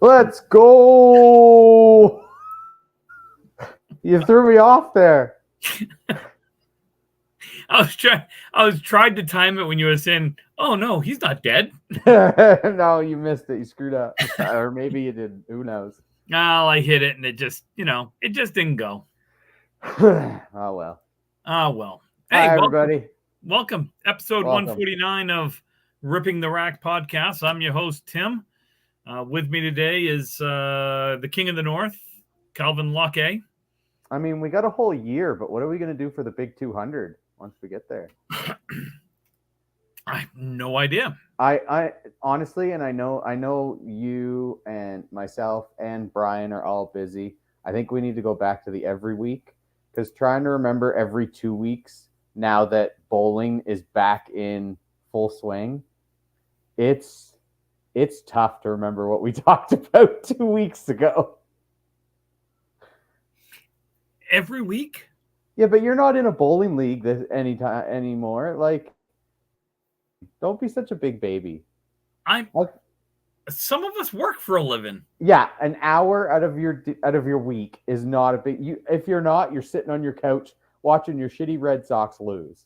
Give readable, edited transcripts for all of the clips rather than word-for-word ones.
Let's go. You threw me off there. I was trying to time it when you were saying, "Oh no, he's not dead." No, you missed it. You screwed up. Or maybe you didn't. Who knows? Oh, I hit it and it just didn't go. Oh, well. Oh, well. Hi, Hey, everybody. welcome. Episode Welcome. 149 of Ripping the Rack podcast. I'm your host, Tim. With me today is the King of the North, Calvin Locke. I mean, we got a whole year, but what are we going to do for the big 200 once we get there? I have no idea. I honestly, and I know you and myself and Brian are all busy. I think we need to go back to the every week, because trying to remember every 2 weeks now that bowling is back in full swing, it's tough to remember what we talked about 2 weeks ago. Every week? Yeah, but you're not in a bowling league anytime anymore. Like, don't be such a big baby. Some of us work for a living. Yeah, an hour out of your week is not a big. If you're not, you're sitting on your couch watching your shitty Red Sox lose.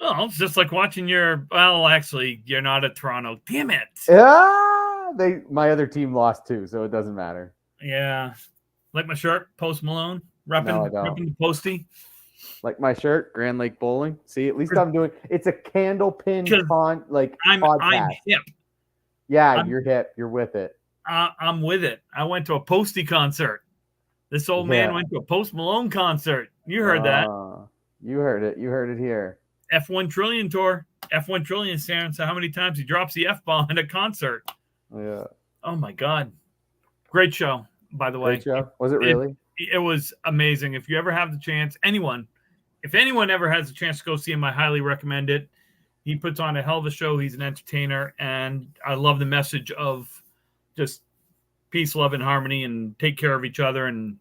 Well, it's just like watching actually, you're not at Toronto. Damn it. My other team lost too, so it doesn't matter. Yeah. Like my shirt, Post Malone, repping the Posty. Like my shirt, Grand Lake Bowling. See, at least I'm doing. It's a Candlepin I'm hip. Yeah, you're hip. You're with it. I'm with it. I went to a Posty concert. This old man went to a Post Malone concert. You heard that. You heard it. You heard it here. F1 Trillion tour. F1 Trillion stands so how many times he drops the F-bomb at a concert. Yeah. Oh my God. Great show, by the way. Great show. Was it really? It was amazing. If you ever have the chance, if anyone ever has a chance to go see him, I highly recommend it. He puts on a hell of a show. He's an entertainer, and I love the message of just peace, love, and harmony, and take care of each other, and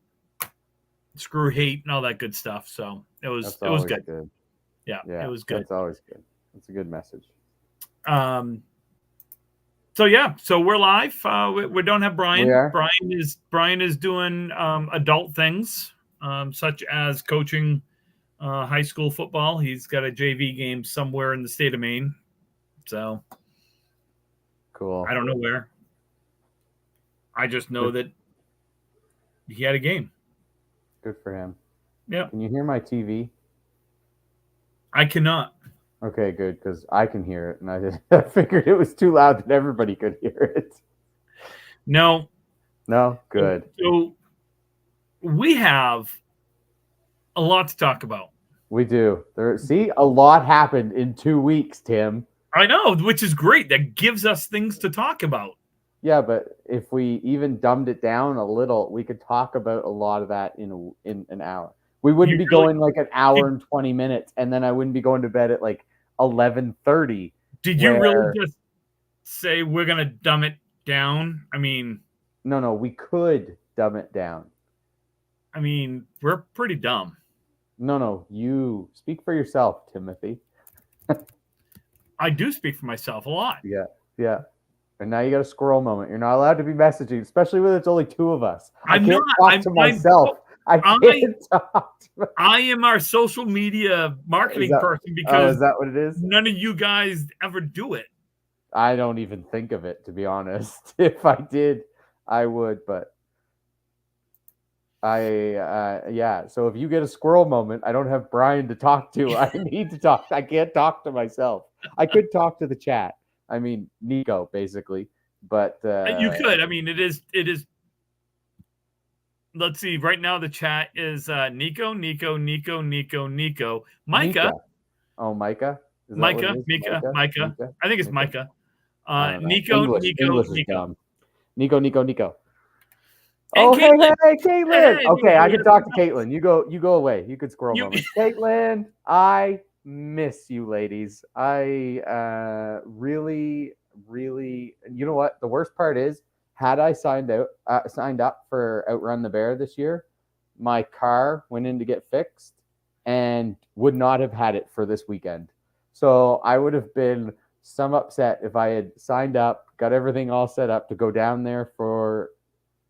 screw hate and all that good stuff. So it was good. Yeah, it was good. That's always good. It's a good message. So we're live. We don't have Brian. We are. Brian is doing adult things, such as coaching high school football. He's got a JV game somewhere in the state of Maine. So cool. I don't know where. I just know that he had a game. Good for him. Yeah. Can you hear my TV? I cannot. Okay, good, because I can hear it, and I figured it was too loud that everybody could hear it. No, good. So we have a lot to talk about. We do. A lot happened in 2 weeks, Tim. I know, which is great. That gives us things to talk about. Yeah, but if we even dumbed it down a little, we could talk about a lot of that in an hour. We wouldn't be going like an hour and 20 minutes, and then I wouldn't be going to bed at like 11:30. Did you really just say we're going to dumb it down? I mean... No, we could dumb it down. I mean, we're pretty dumb. No, you speak for yourself, Timothy. I do speak for myself a lot. Yeah. And now you got a squirrel moment. You're not allowed to be messaging, especially when it's only two of us. I can't talk to myself. I am our social media marketing person because is that what it is? None of you guys ever do it. I don't even think of it, to be honest. If I did, I would, but so if you get a squirrel moment, I don't have Brian to talk to. I need to talk. I can't talk to myself. I could talk to the chat. I mean, Nico, basically, but you could. I mean, it is. Let's see. Right now, the chat is Nico. Micah. Oh, Micah. Micah. I think it's Micah. Nico. Oh, hey, Caitlin. Hey, okay, I can talk to Caitlin. You go away. You could squirrel moment. Caitlin, I miss you, ladies. I really, you know what? The worst part is, had I signed up for Outrun the Bear this year, my car went in to get fixed and would not have had it for this weekend. So I would have been some upset if I had signed up, got everything all set up to go down there for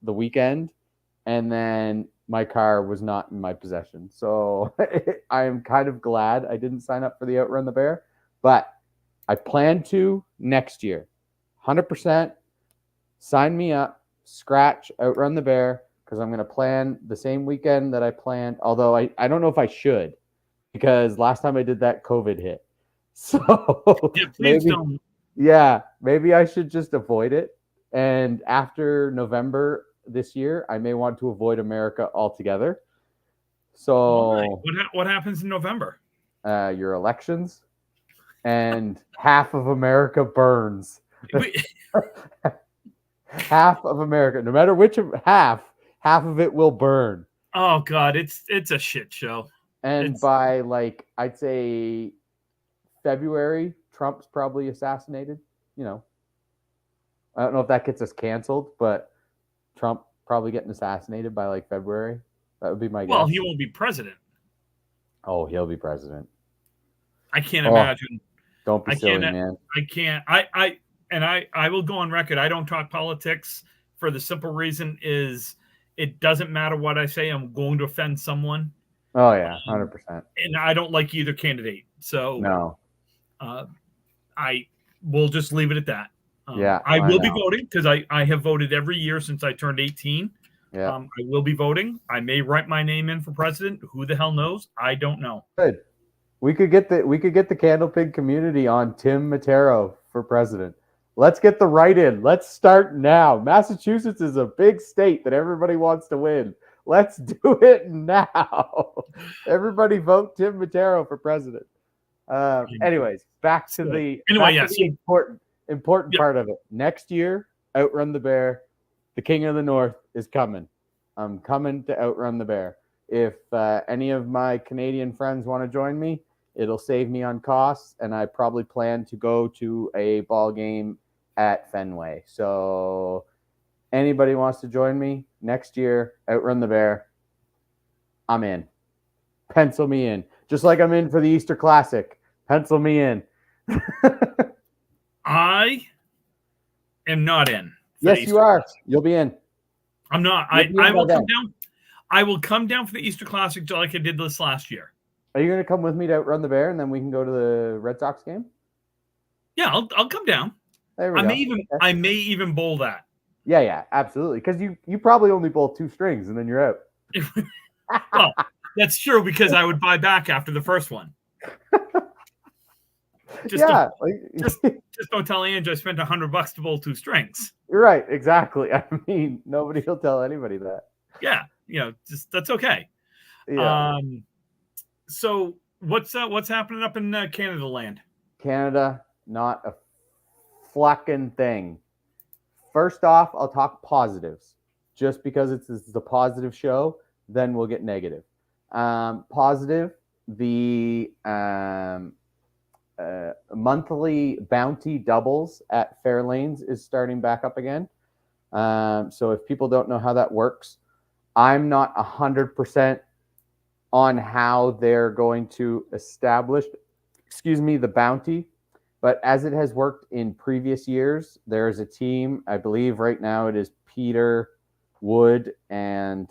the weekend, and then my car was not in my possession. So I am kind of glad I didn't sign up for the Outrun the Bear, but I plan to next year. 100% sign me up, scratch Outrun the Bear, because I'm going to plan the same weekend that I planned, although I don't know if I should, because last time I did that, COVID hit. So yeah, please don't. Yeah, maybe I should just avoid it. And after November this year, I may want to avoid America altogether. So, what happens in November? Your elections, and half of America burns. Half of America, no matter which half of it will burn. Oh God, it's a shit show. And by like, I'd say February, Trump's probably assassinated. You know, I don't know if that gets us canceled, but Trump probably getting assassinated by like February. That would be my guess. Well, he won't be president. Oh, he'll be president. I can't imagine. Don't be silly, man. I can't. I will go on record. I don't talk politics for the simple reason is it doesn't matter what I say. I'm going to offend someone. Oh yeah, 100%. And I don't like either candidate. So no, I will just leave it at that. Yeah, I will be voting because I have voted every year since I turned 18. Yeah. I will be voting. I may write my name in for president. Who the hell knows? I don't know. Good. We could get the Candlepin community on Tim Matero for president. Let's get the write-in. Let's start now. Massachusetts is a big state that everybody wants to win. Let's do it now. Everybody vote Tim Matero for president. Anyways, back to the important part of it. Next year, Outrun the Bear, the King of the North is coming. I'm coming to Outrun the Bear. If any of my Canadian friends want to join me, it'll save me on costs, and I probably plan to go to a ball game at Fenway. So anybody wants to join me next year, Outrun the Bear, I'm in. Pencil me in. Just like I'm in for the Easter Classic. Pencil me in. I am not in. Yes, you are. You'll be in. I'm not. I will come down. I will come down for the Easter Classic like I did this last year. Are you going to come with me to Outrun the Bear, and then we can go to the Red Sox game? Yeah, I'll come down. There we go. I may even bowl that. Yeah, absolutely. Because you probably only bowl 2 strings, and then you're out. Well, that's true because I would buy back after the first one. Just don't tell Ange I spent $100 to bowl 2 strings. You're right, exactly. I mean, nobody will tell anybody that. Yeah, just that's okay. Yeah. So what's happening up in Canada land? Canada, not a fucking thing. First off, I'll talk positives. Just because it's the positive show, then we'll get negative. Positive, the monthly bounty doubles at Fairlanes is starting back up again. So if people don't know how that works, I'm not 100% on how they're going to establish, the bounty. But as it has worked in previous years, there is a team, I believe right now it is Peter Wood and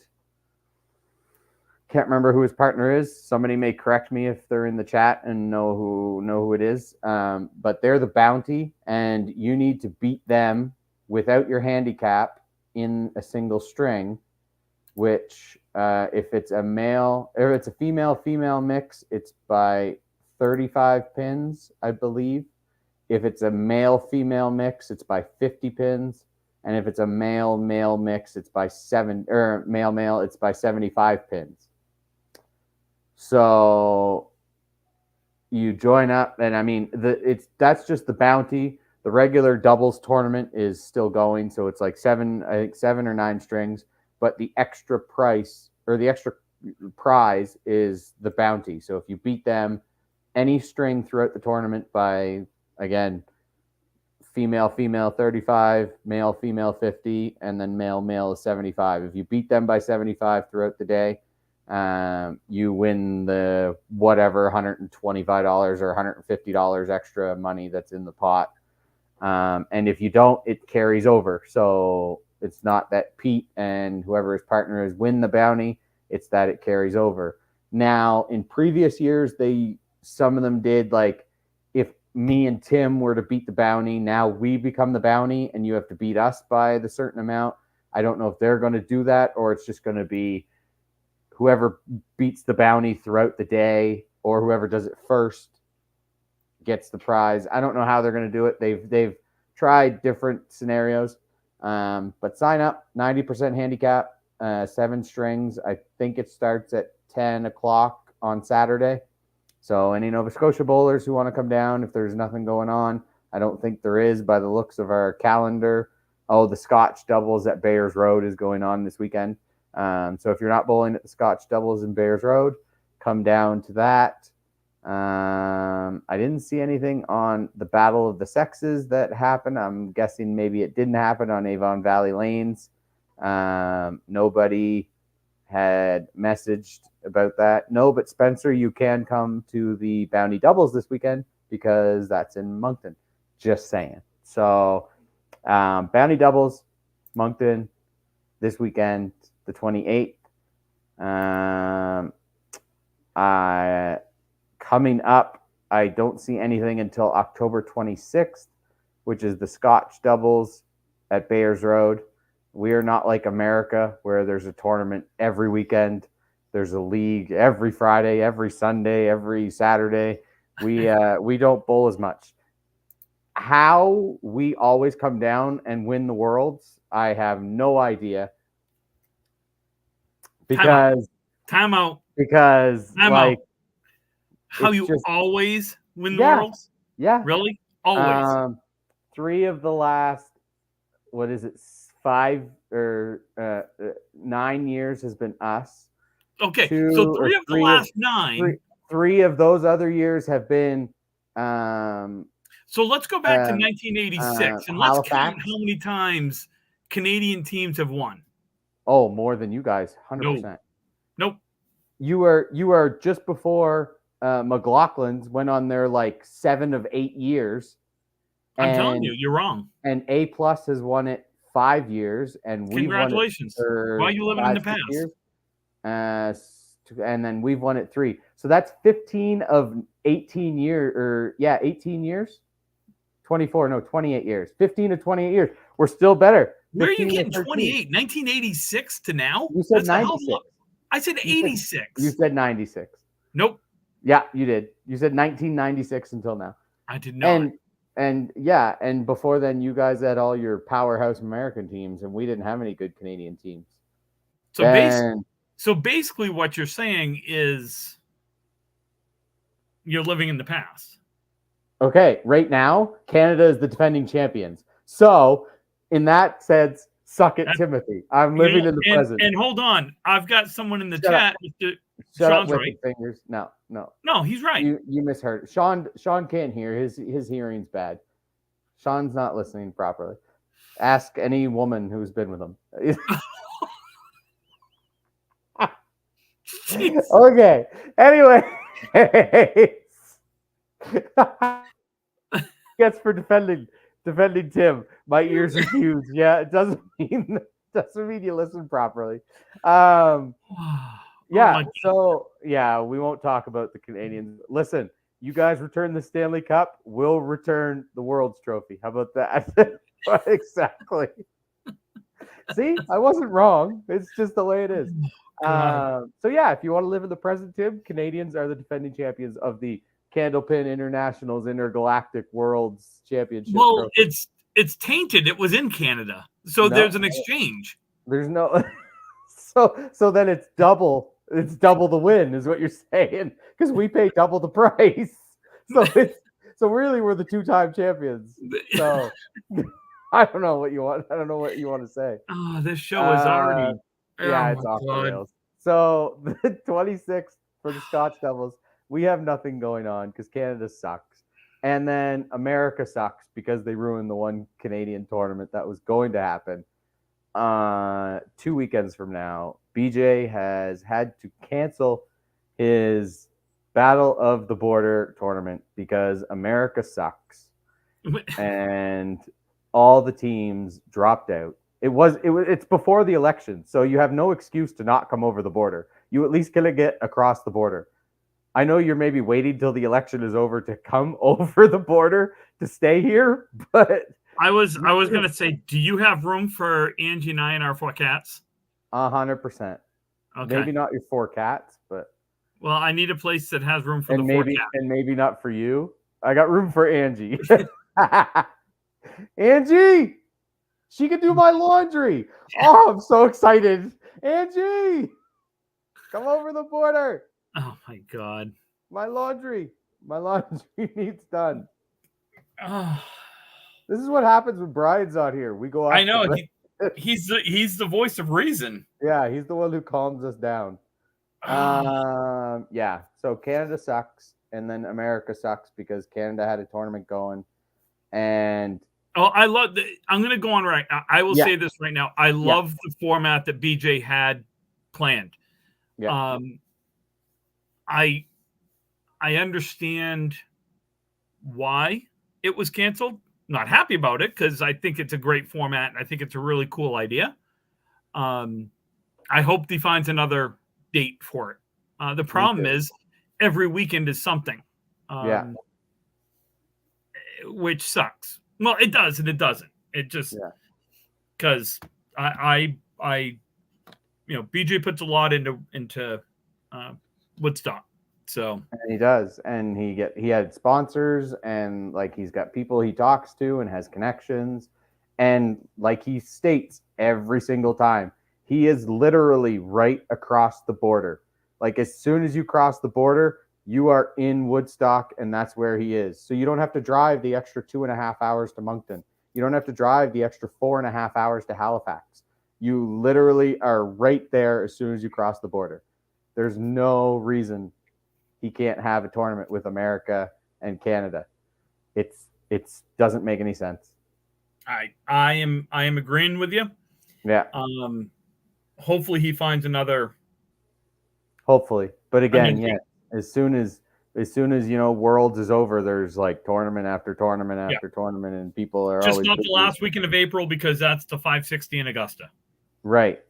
can't remember who his partner is. Somebody may correct me if they're in the chat and know who it is. But they're the bounty, and you need to beat them without your handicap in a single string, which if it's a male or it's a female mix, it's by 35 pins, I believe. If it's a male-female mix, it's by 50 pins. And if it's a male-male mix, it's by male-male, it's by 75 pins. So you join up, and I mean, that's just the bounty. The regular doubles tournament is still going, so it's like 7 or 9 strings. But the extra price or the extra prize is the bounty. So if you beat them any string throughout the tournament by, again, female 35, male 50, and then male is 75. If you beat them by 75 throughout the day, you win the whatever $125 or $150 extra money that's in the pot. And if you don't, it carries over. So it's not that Pete and whoever his partner is win the bounty. It's that it carries over. Now, in previous years, some of them did like if me and Tim were to beat the bounty, now we become the bounty and you have to beat us by the certain amount. I don't know if they're going to do that or it's just going to be whoever beats the bounty throughout the day or whoever does it first gets the prize. I don't know how they're going to do it. They've tried different scenarios, but sign up 90% handicap, 7 strings. I think it starts at 10 o'clock on Saturday. So any Nova Scotia bowlers who want to come down, if there's nothing going on, I don't think there is by the looks of our calendar. Oh, the Scotch doubles at Bayers Road is going on this weekend. So if you're not bowling at the Scotch doubles in Bayers Road, come down to that. I didn't see anything on the Battle of the Sexes that happened. I'm guessing maybe it didn't happen on Avon Valley Lanes. Nobody had messaged about that. No, but Spencer, you can come to the Bounty Doubles this weekend because that's in Moncton. Just saying. So Bounty Doubles, Moncton, this weekend, the 28th. Coming up, I don't see anything until October 26th, which is the Scotch Doubles at Bayers Road. We are not like America where there's a tournament every weekend. There's a league every Friday, every Sunday, every Saturday. We don't bowl as much. How we always come down and win the Worlds, I have no idea. Because time out. Because time like out. How you just, always win the Worlds? Yeah. Really? Always. 3 of the last, 5 or 9 years has been us. Okay, so 3 of the last 9. 3 of those other years have been. So let's go back to 1986 and let's count how many times Canadian teams have won. Oh, more than you guys, 100%. Nope. You are just before McLaughlin's went on their like 7 of 8 years. I'm telling you, you're wrong. And A+ has won it 5 years, and we've congratulations. Won it for why are you living 5, in the past? Years. And then we've won it 3. So that's 15 of 18 years, or 18 years. 28 years. 15 of 28 years. We're still better. Where are you getting 28? 1986 to now? You said 96. I said 86. You said 96. Nope. Yeah, you did. You said 1996 until now. I did not. And before then, you guys had all your powerhouse American teams, and we didn't have any good Canadian teams. So basically, what you're saying is you're living in the past. Okay, right now, Canada is the defending champions. So, in that sense, suck it, Timothy. I'm living in the present. And hold on, I've got someone in the chat. Shut up, right. Fingers. No, he's right. You misheard. Sean can't hear. His hearing's bad. Sean's not listening properly. Ask any woman who's been with him. Okay. Anyway, gets for defending Tim. My ears are huge. Yeah, it doesn't mean you listen properly. Yeah. So we won't talk about the Canadians. Listen, you guys return the Stanley Cup. We'll return the World's Trophy. How about that? Exactly. See, I wasn't wrong. It's just the way it is. So if you want to live in the present, Tim, Canadians are the defending champions of the Candlepin International's Intergalactic World's Championship. Well, trophy. It's tainted. It was in Canada, so there's an exchange. There's no. So then it's double. It's double the win, is what you're saying, because we pay double the price. So really, we're the 2-time champions. So I don't know what you want. I don't know what you want to say. Oh, this show is already. It's off the rails. So the 26th for the Scotch Devils, we have nothing going on because Canada sucks. And then America sucks because they ruined the one Canadian tournament that was going to happen 2 weekends from now. BJ has had to cancel his Battle of the Border tournament because America sucks. and all the teams dropped out. It's before the election, so you have no excuse to not come over the border. You at least gonna get across the border. I know you're maybe waiting till the election is over to come over the border to stay here, but I was gonna say, do you have room for Angie and I and our 4 cats? 100%. Okay. Maybe not your 4 cats, but well, I need a place that has room for the 4 cats. And maybe not for you. I got room for Angie. Angie, she can do my laundry. Oh, I'm so excited. Angie, come over the border. Oh my God. My laundry needs done. Oh. This is what happens when Brian's out here. We go off. I know. He's the voice of reason. Yeah, he's the one who calms us down. Yeah. So Canada sucks, and then America sucks because Canada had a tournament going, and I love. I'm going to go on right. I will say this right now. I love the format that BJ had planned. Yeah. I understand why it was canceled. Not happy about it because I think it's a great format and I think it's a really cool idea. I hope he finds another date for it. The problem is every weekend is something. Which sucks. Well, it does and it doesn't. It just because I BJ puts a lot into Woodstock. So and he does, and he had sponsors, and like he's got people he talks to and has connections, and like he states every single time, he is literally right across the border. Like as soon as you cross the border, you are in Woodstock, and that's where he is. So you don't have to drive the extra 2.5 hours to Moncton. You don't have to drive the extra 4.5 hours to Halifax. You literally are right there as soon as you cross the border. There's no reason he can't have a tournament with America and Canada. It's doesn't make any sense. I am agreeing with you. Yeah. Hopefully he finds another. Hopefully, but again, as soon as Worlds is over, there's like tournament after tournament after tournament, and people are just always not the last weekend of April because that's the 560 in Augusta. Right.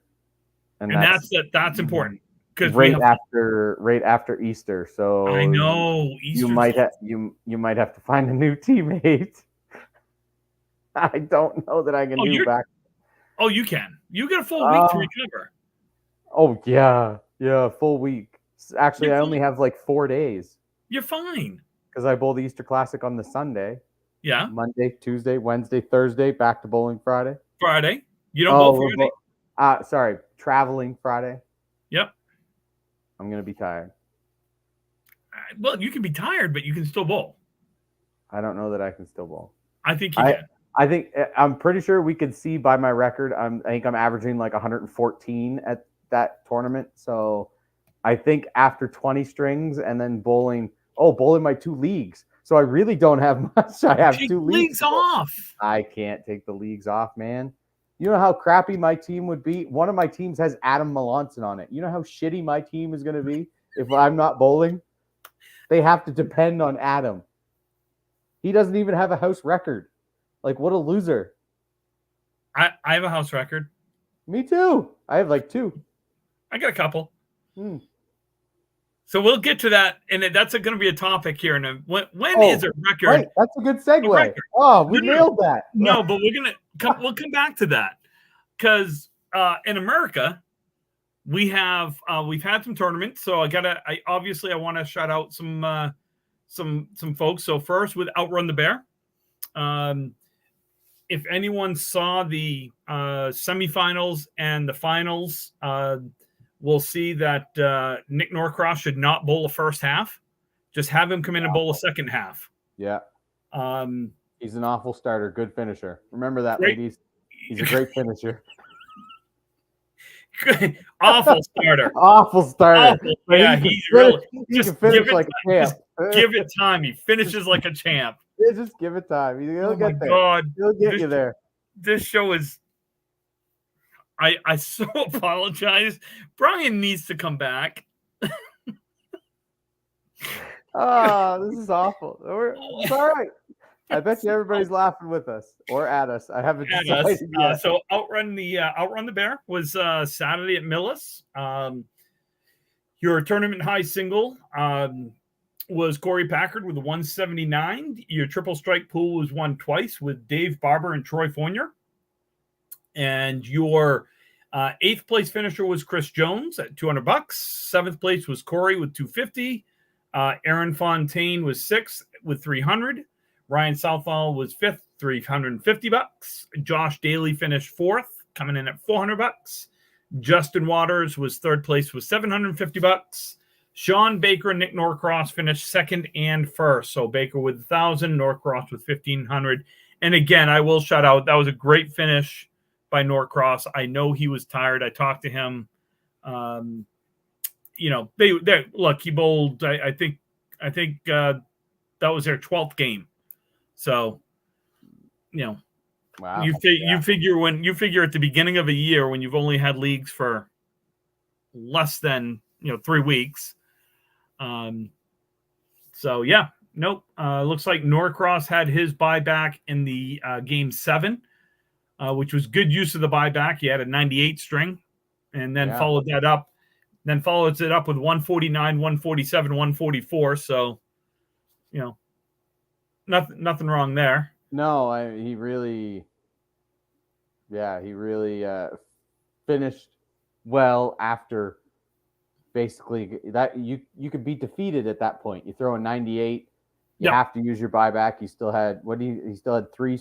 And that's important. Right after Easter, so I know you might have to find a new teammate. I don't know that I can do back. Oh, you can. You get a full week to recover. Oh yeah, full week. Actually, I only have like 4 days. You're fine because I bowl the Easter Classic on the Sunday. Yeah. Monday, Tuesday, Wednesday, Thursday, back to bowling Friday. Friday. You don't bowl Friday. Sorry, traveling Friday. Yep. I'm going to be tired. Well, you can be tired, but you can still bowl. I don't know that I can still bowl. I think you can. I'm pretty sure we can see by my record. I think I'm averaging like 114 at that tournament. So I think after 20 strings and then bowling my 2 leagues. So I really don't have much. I have 2 leagues off. I can't take the leagues off, man. You know how crappy my team would be? One of my teams has Adam Melanson on it. You know how shitty my team is going to be if I'm not bowling? They have to depend on Adam. He doesn't even have a house record. Like, what a loser. I have a house record. Me too. I have like 2. I got a couple. So we'll get to that, and that's going to be a topic here. And when is a record? Right. That's a good segue. We nailed that. No, but we'll come back to that because in America we've had some tournaments. So I want to shout out some folks. So first with Outrun the Bear. If anyone saw the semifinals and the finals, we'll see that Nick Norcross should not bowl a first half. Just have him come in and bowl a second half. Yeah. He's an awful starter, good finisher. Remember that, ladies. He's a great finisher. Awful starter. Awful starter. Yeah, he's really. Just finish like a champ. Give it time. He finishes like a champ. Yeah, just give it time. He'll get there. God. He'll get you there. This show is. I so apologize. Brian needs to come back. This is awful. It's all right. I bet you everybody's laughing with us or at us. I haven't decided yet. So Outrun the Bear was Saturday at Millis. Your tournament high single was Corey Packard with a 179. Your triple strike pool was won twice with Dave Barber and Troy Fournier. And your eighth place finisher was Chris Jones at $200. Seventh place was Corey with $250. Aaron Fontaine was sixth with $300. Ryan Southall was fifth, $350. Josh Daly finished fourth, coming in at $400. Justin Waters was third place with $750. Sean Baker and Nick Norcross finished second and first. So Baker with $1,000, Norcross with $1,500. And again, I will shout out, that was a great finish by Norcross. I know he was tired. I talked to him. They look, he bowled. I think that was their 12th game. So, wow. You figure at the beginning of a year when you've only had leagues for less than 3 weeks. Looks like Norcross had his buyback in the game 7, which was good use of the buyback. He had a 98 string, and then follows it up with 149, 147, 144. So, nothing wrong there. No, he really finished well after basically that. You could be defeated at that point. You throw a 98, you have to use your buyback. He still had he still had 3.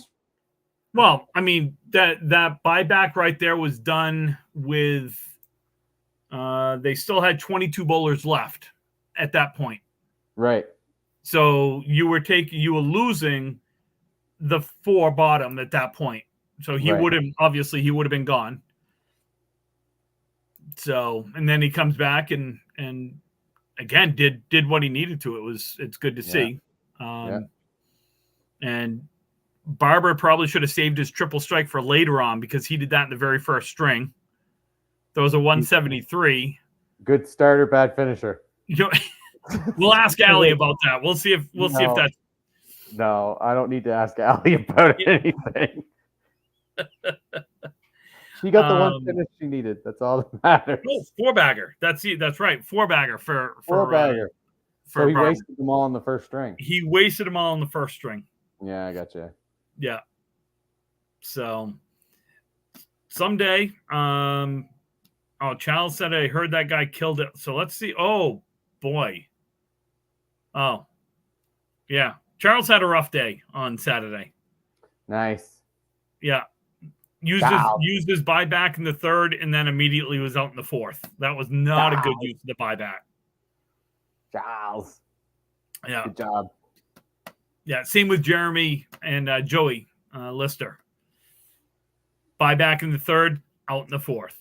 Well, I mean that buyback right there was done with. They still had 22 bowlers left at that point. Right. So you were losing the 4 bottom at that point. So he would have been gone. So, and then he comes back and again did what he needed to. It's good to see. And Barber probably should have saved his triple strike for later on because he did that in the very first string. There was a 173. Good starter, bad finisher. We'll ask Allie about that. We'll see if that's. No, I don't need to ask Allie about anything. She got the one finish she needed. That's all that matters. Oh, 4-bagger. That's right. 4-bagger for 4-bagger. So he wasted them all on the first string. He wasted them all on the first string. Yeah, I gotcha. Yeah. So someday, Charles said I heard that guy killed it. So let's see. Oh boy. Oh, yeah. Charles had a rough day on Saturday. Nice. Yeah. Used his buyback in the 3rd and then immediately was out in the 4th. That was not a good use of the buyback. Charles. Yeah. Good job. Yeah. Same with Jeremy and Joey Lister. Buyback in the 3rd, out in the 4th.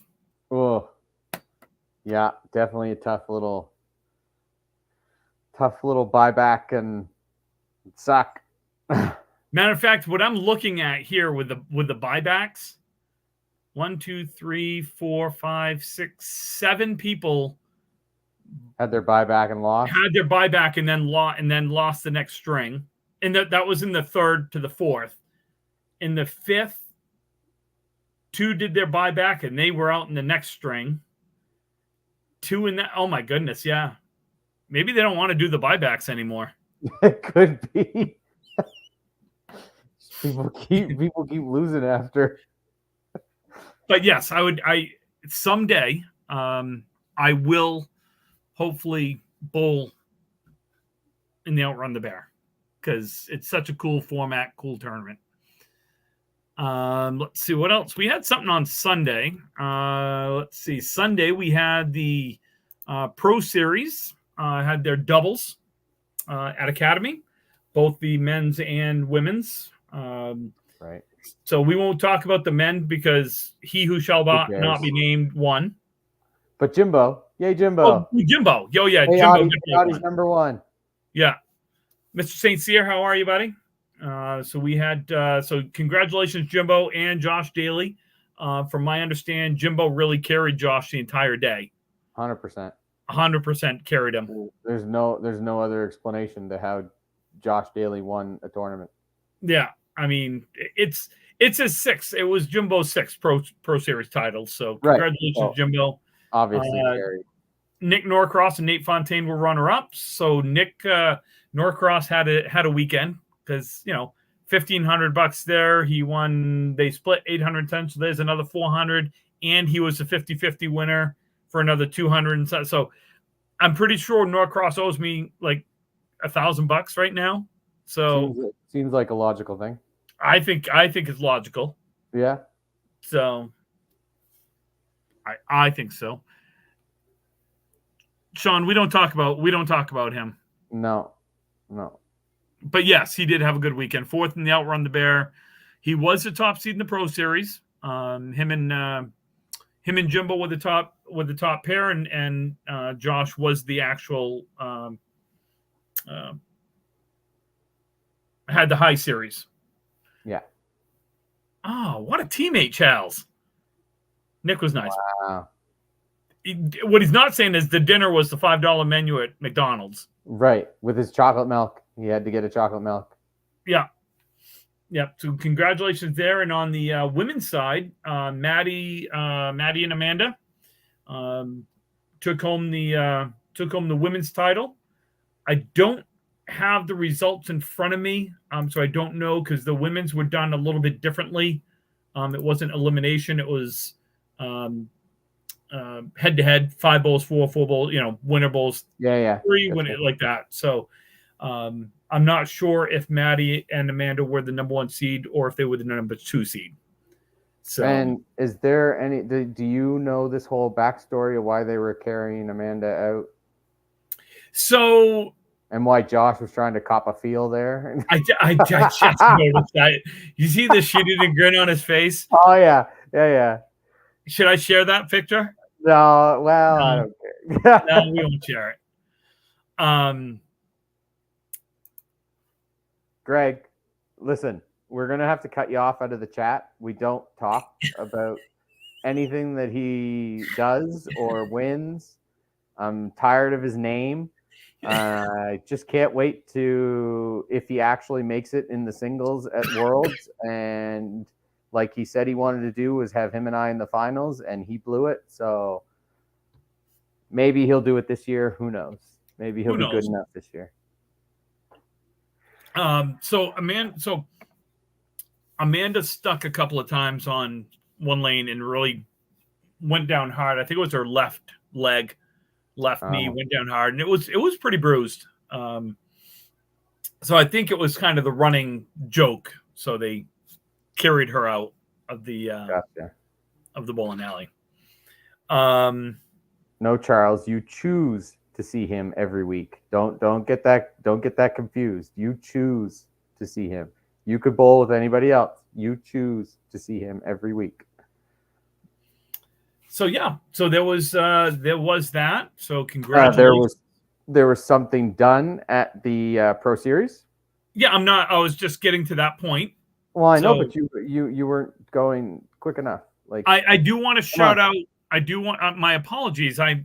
Oh, yeah. Definitely a tough little buyback and suck. Matter of fact, what I'm looking at here with the buybacks, 1, 2, 3, 4, 5, 6, 7 people had their buyback and lost. Had their buyback and then lost the next string, and that was in the 3rd to the 4th. In the 5th, 2 did their buyback and they were out in the next string. 2 in that. Oh my goodness, yeah. Maybe they don't want to do the buybacks anymore. It could be. People keep losing after. But yes, I someday I will hopefully bowl in the Outrun the Bear because it's such a cool format, cool tournament. Let's see what else. We had something on Sunday. Let's see. Sunday we had the Pro Series. Had their doubles at Academy, both the men's and women's. Right. So we won't talk about the men because he who shall not be named won. But Jimbo. Yay, Jimbo. Oh, Jimbo. Yo, yeah, hey, Jimbo. Audie's number 1. Yeah. Mr. St. Cyr, how are you, buddy? So we had so congratulations, Jimbo and Josh Daly. From my understanding, Jimbo really carried Josh the entire day. 100%. 100% carried him. There's no other explanation to how Josh Daly won a tournament. Yeah, I mean, it's his sixth. It was Jimbo's sixth Pro Series title. So congratulations, well, Jimbo. Obviously, very. Nick Norcross and Nate Fontaine were runner-ups. So Nick Norcross had a weekend because $1,500 there. He won. They split 810. So there's another 400, and he was a 50-50 winner for another 200. So I'm pretty sure Norcross owes me like $1,000 right now. So seems like a logical thing. I think it's logical. Yeah. So I think so. Sean, we don't talk about him. No. But yes, he did have a good weekend. Fourth in the Outrun the Bear. He was the top seed in the Pro Series. Him and Jimbo were the top pair, and Josh was the actual had the high series. Yeah. Oh, what a teammate, Charles. Nick was nice. Wow. What he's not saying is the dinner was the $5 menu at McDonald's. Right, with his chocolate milk. He had to get a chocolate milk. Yeah. So congratulations there. And on the women's side, Maddie and Amanda took home the women's title. I don't have the results in front of me, so I don't know because the women's were done a little bit differently. It wasn't elimination; it was head-to-head, 5 bowls, 4 bowls, winner bowls, 3 win it like that. So I'm not sure if Maddie and Amanda were the number 1 seed or if they were the number 2 seed. So, and is there any? Do you know this whole backstory of why they were carrying Amanda out? So. And why Josh was trying to cop a feel there? I just noticed that. You see the shit-eating grin on his face? Oh yeah. Should I share that picture? No, well, no. I don't care. No, we won't share it. Greg, listen, we're gonna have to cut you off out of the chat. We don't talk about anything that he does or wins. I'm tired of his name. I just can't wait to if he actually makes it in the singles at Worlds, and like he said he wanted to do was have him and I in the finals, and he blew it. So maybe he'll do it this year. Who knows? Maybe he'll be good enough this year. So Amanda stuck a couple of times on one lane and really went down hard. I think it was her left leg. Left knee went down hard, and it was pretty bruised. So I think it was kind of the running joke. So they carried her out of the bowling alley. No, Charles, you choose to see him every week. Don't get that confused. You choose to see him. You could bowl with anybody else. You choose to see him every week. So yeah, so there was that. So congratulations. There was something done at the Pro Series. Yeah, I was just getting to that point. Well, I know, but you weren't going quick enough. Like I do want to shout out. I do want my apologies. I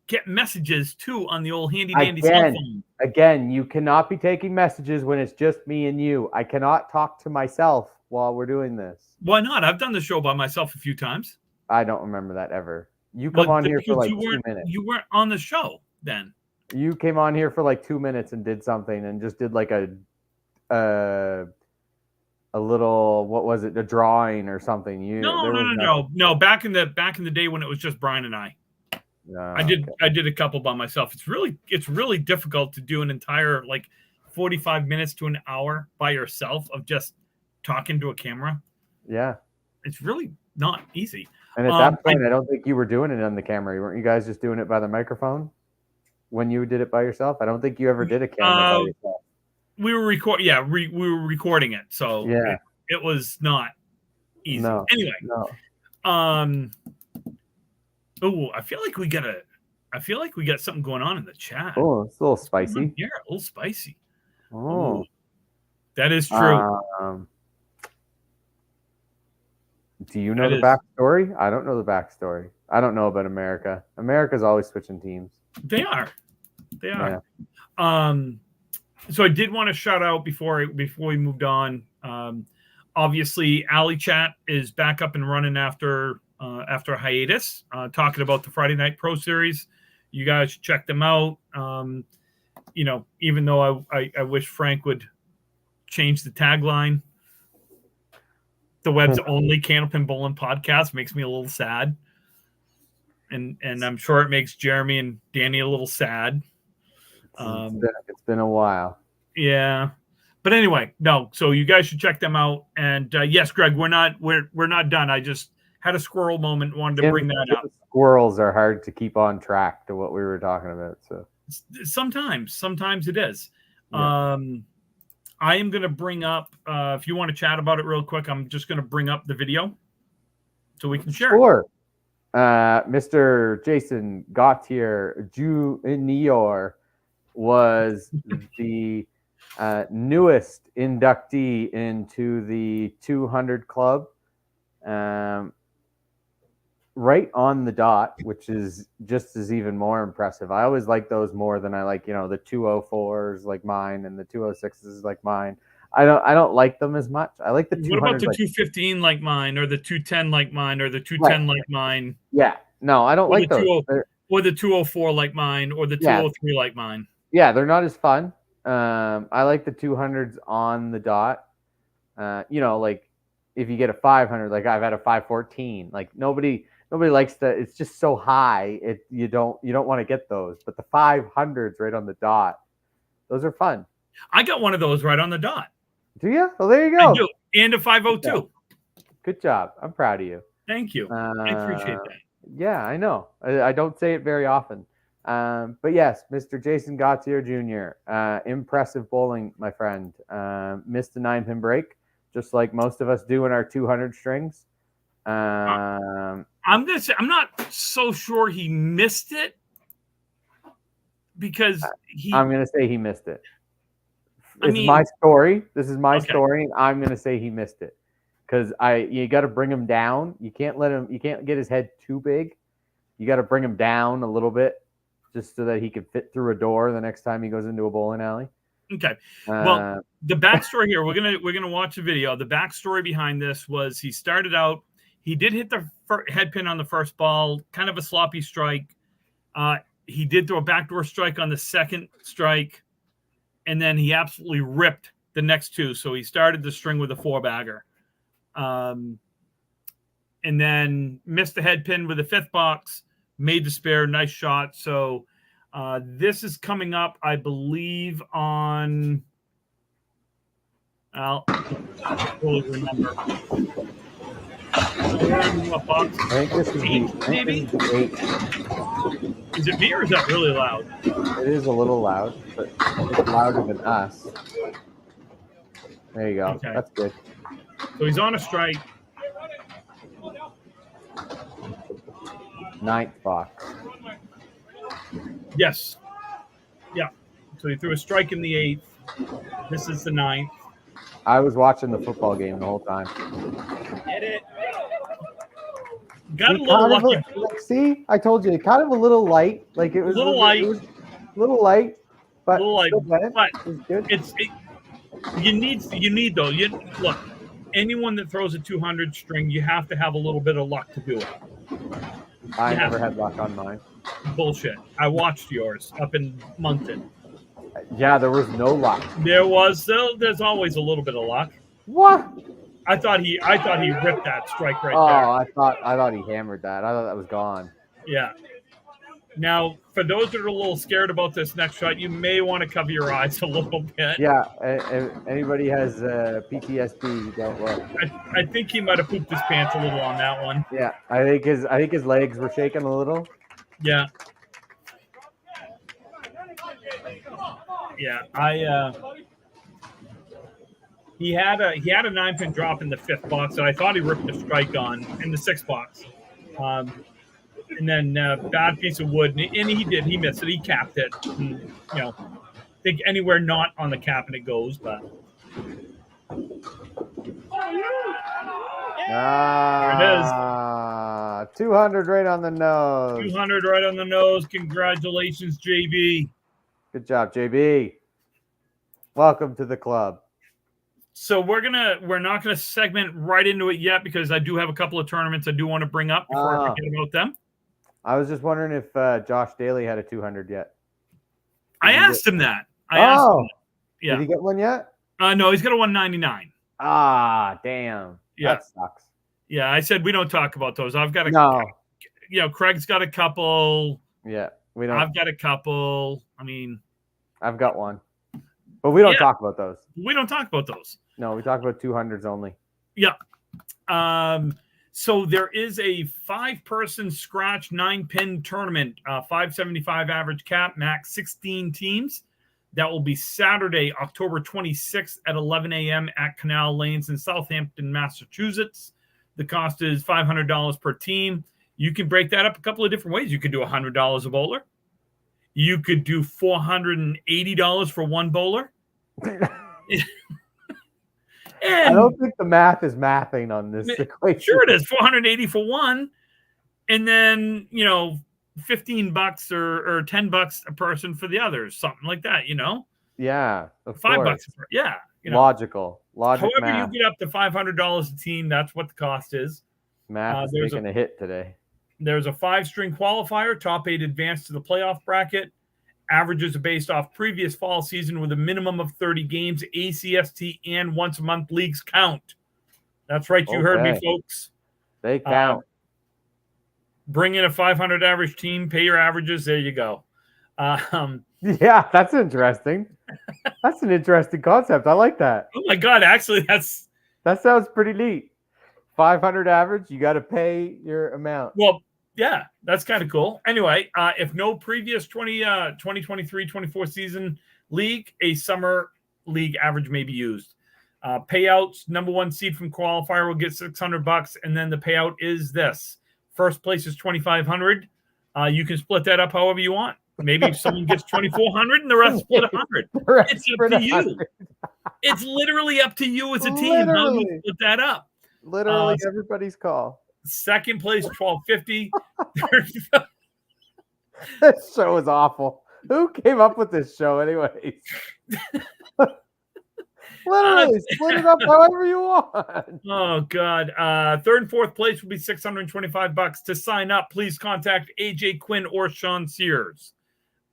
get messages too on the old handy dandy cell phone. Again, you cannot be taking messages when it's just me and you. I cannot talk to myself while we're doing this. Why not? I've done the show by myself a few times. I don't remember that ever. You come on here for like 2 minutes. You weren't on the show then. You came on here for like 2 minutes and did something and just did like a little, what was it, a drawing or something. No. Back in the day when it was just Brian and I. I did a couple by myself. It's really difficult to do an entire like 45 minutes to an hour by yourself of just talking to a camera. Yeah. It's really not easy. And at that point, I don't think you were doing it on the camera. Weren't you guys just doing it by the microphone when you did it by yourself? I don't think you ever did a camera by yourself. We were we were recording it, so yeah, it was not easy. No, anyway, no. I feel like we got something going on in the chat. Oh, it's a little spicy. Yeah, a little spicy. Oh, that is true. Do you know the backstory? I don't know the backstory. I don't know about America. America's always switching teams. They are. Yeah. So I did want to shout out before we moved on. Obviously, Alley Chat is back up and running after a hiatus, talking about the Friday Night Pro Series. You guys should check them out. Even though I wish Frank would change the tagline. The web's only Candlepin Bowling podcast makes me a little sad. And I'm sure it makes Jeremy and Danny a little sad. It's been a while. Yeah. But anyway, no. So you guys should check them out. And yes, Greg, we're not done. I just had a squirrel moment, wanted to bring that up. Squirrels are hard to keep on track to what we were talking about. So sometimes it is. Yeah. I am going to bring up, if you want to chat about it real quick, I'm just going to bring up the video so we can share. Sure. Mr. Jason Gautier Junior was the newest inductee into the 200 club, right on the dot, which is just as even more impressive. I always like those more than I like, the 204s like mine and the 206s like mine. I don't like them as much. I like the 200. What about the 215 like mine, or the 210 like mine, or the 210 like mine? Yeah, no, I don't like those. Or the 204 like mine, or the 203 like mine. Yeah, they're not as fun. I like the 200s on the dot. Like if you get a 500, like I've had a 514, like nobody likes that. It's just so high. You don't want to get those, but the 500s right on the dot, those are fun. I got one of those right on the dot. Do you? Well, there you go. I do. And a 502. Good job. I'm proud of you. Thank you. I appreciate that. Yeah, I know. I don't say it very often. But yes, Mr. Jason Gautier Jr., impressive bowling, my friend. Missed a 9-pin break, just like most of us do in our 200 strings. I'm gonna say I'm not so sure he missed it, because I'm gonna say he missed it. My story. This is my story, and I'm gonna say he missed it because you got to bring him down. You can't get his head too big. You got to bring him down a little bit, just so that he can fit through a door the next time he goes into a bowling alley. Okay. Well, the backstory here, we're gonna watch a video. The backstory behind this was he started out. He did hit the head pin on the first ball, kind of a sloppy strike. He did throw a backdoor strike on the second strike, and then he absolutely ripped the next two. So he started the string with a 4-bagger, and then missed the head pin with the 5th box. Made the spare, nice shot. So this is coming up, I believe, on. I don't really remember. What box? I think this is 8, maybe? 8. Is it me, or is that really loud? It is a little loud, but it's louder than us. There you go. Okay. That's good. So he's on a strike. 9th box. Yes. Yeah. So he threw a strike in the 8th. This is the 9th. I was watching the football game the whole time. Get it? Got a little lucky. See, I told you, kind of a little light. Like it was a little light. It was a little light, but you need though. Look, anyone that throws a 200 string, you have to have a little bit of luck to do it. I never had luck on mine. Bullshit. I watched yours up in Moncton. Yeah, there was no luck. There's always a little bit of luck. What? I thought he ripped that strike right there. Oh, I thought he hammered that. I thought that was gone. Yeah. Now, for those that are a little scared about this next shot, you may want to cover your eyes a little bit. Yeah. If anybody has PTSD, don't look. I think he might have pooped his pants a little on that one. Yeah, I think his legs were shaking a little. Yeah. Yeah, he had a 9-pin drop in the 5th box that I thought he ripped a strike on in the 6th box, and then bad piece of wood, and he did. He missed it. He capped it. And, I think anywhere not on the cap and it goes, but. There it is. 200 right on the nose. 200 right on the nose. Congratulations, JB. Good job, JB. Welcome to the club. So we're not gonna segment right into it yet because I do have a couple of tournaments I do want to bring up before I forget about them. I was just wondering if Josh Daly had a 200 yet. I asked him that. Yeah. Did he get one yet? No, he's got a 199. Ah, damn. Yeah. That sucks. Yeah, I said we don't talk about those. I've got Craig's got a couple. Yeah, we don't. I've got a couple. I mean, I've got one, but we don't talk about those. We don't talk about those. No, we talk about 200s only. Yeah. So there is a 5-person scratch 9-pin tournament, 575 average cap, max 16 teams. That will be Saturday, October 26th at 11 a.m. at Canal Lanes in Southampton, Massachusetts. The cost is $500 per team. You can break that up a couple of different ways. You could do $100 a bowler. You could do $480 for one bowler. I don't think the math is mathing on this equation. Sure it is. $480 for one. And then, $15 or $10 a person for the others, something like that, Yeah. $5. Yeah. Logical. However math. you get up to $500 a team, that's what the cost is. Math is taking a hit today. There's a 5-string qualifier. Top 8 advance to the playoff bracket. Averages are based off previous fall season with a minimum of 30 games. ACST and once a month leagues count. That's right. You heard me, folks. They count. Bring in a 500 average team. Pay your averages. There you go. Yeah, that's interesting. That's an interesting concept. I like that. Oh my God. Actually, that sounds pretty neat. 500 average. You got to pay your amount. Well, yeah, that's kind of cool. Anyway, if no previous 2023-24 season league, a summer league average may be used. Payouts, number 1 seed from qualifier will get $600, and then the payout is this. First place is $2,500. You can split that up however you want. Maybe if someone gets $2,400 and the rest split $100. It's up to you. It's literally up to you as a team how you split that up. Literally everybody's call. Second place, $1,250. This show is awful. Who came up with this show, anyways? Literally, split it up however you want. Oh God! Third and fourth place will be $625. To sign up, please contact AJ Quinn or Sean Sears.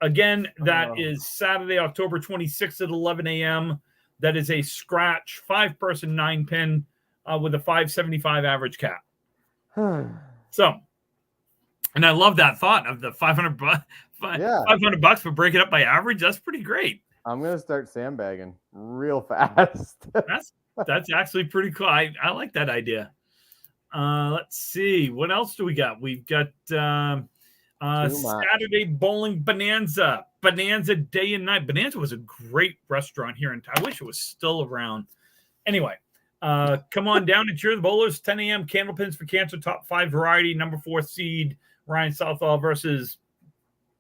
Again, that is Saturday, October 26th at 11 a.m. That is a scratch 5-person 9-pin with a 575 average cap. So, and I love that thought of the $500 for breaking up by average. That's pretty great. I'm gonna start sandbagging real fast. that's actually pretty cool. I like that idea. Let's see, what else do we got? We've got Saturday bowling bonanza day and night. Bonanza was a great restaurant here in town. I wish it was still around. Anyway. Come on down and cheer the bowlers. 10 a.m. Candlepins for Cancer, top 5 variety, number 4 seed Ryan Southall versus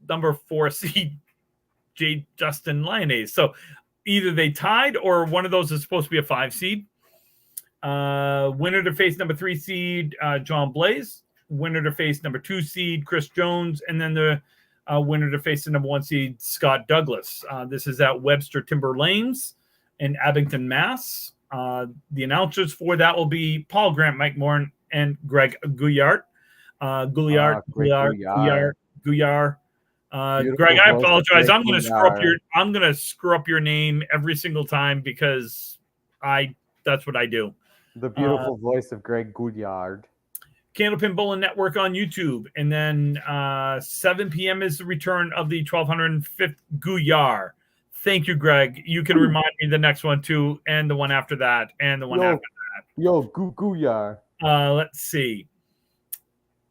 number 4 seed J. Justin Lyonnaise. So either they tied or one of those is supposed to be a 5 seed. Winner to face number 3 seed John Blaze. Winner to face number 2 seed Chris Jones, and then the winner to face the number 1 seed Scott Douglas. This is at Webster Timber Lanes in Abington, Mass. The announcers for that will be Paul Grant, Mike Moore, and Greg Gouillard. Greg, I apologize. I'm going to screw up your name every single time because that's what I do. The beautiful voice of Greg Gouillard. Candlepin Bowling Network on YouTube, and then 7 p.m. is the return of the 1205th Gouillard. Thank you, Greg. You can remind me the next one too, and the one after that, and the one after that. Yo, Gouillard. Let's see.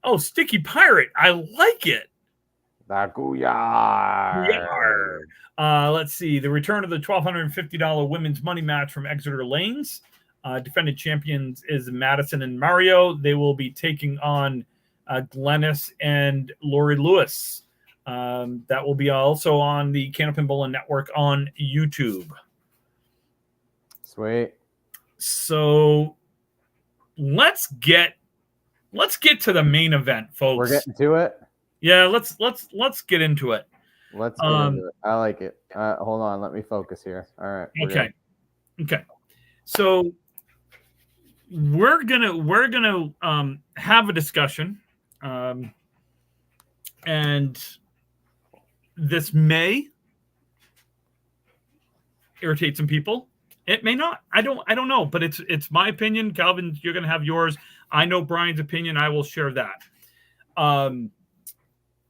Oh, Sticky Pirate. I like it. The Gouillard. Let's see. The return of the $1,250 women's money match from Exeter Lanes. Defended champions is Madison and Mario. They will be taking on Glennis and Lori Lewis. That will be also on the Candlepin Bowling Network on YouTube. Sweet. So let's get to the main event, folks. We're getting to it. Yeah, let's get into it. Let's get into it. I like it. Hold on, let me focus here. All right. Okay. So we're gonna have a discussion, and this may irritate some people. It may not. I don't know, but it's my opinion. Calvin, you're gonna have yours. I know Brian's opinion. I will share that.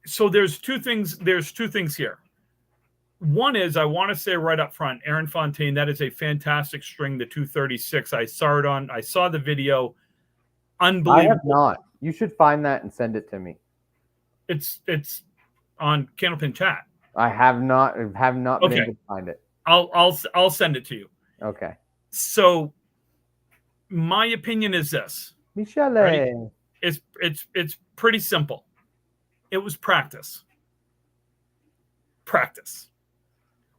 So there's two things. There's two things here. One is, I want to say right up front, Aaron Fontaine, that is a fantastic string, the 236. I saw the video. Unbelievable. I have not. You should find that and send it to me. It's on Candlepin chat. I have not been able to find it. I'll send it to you. Okay. So my opinion is this. Michele. Right? It's pretty simple. It was practice.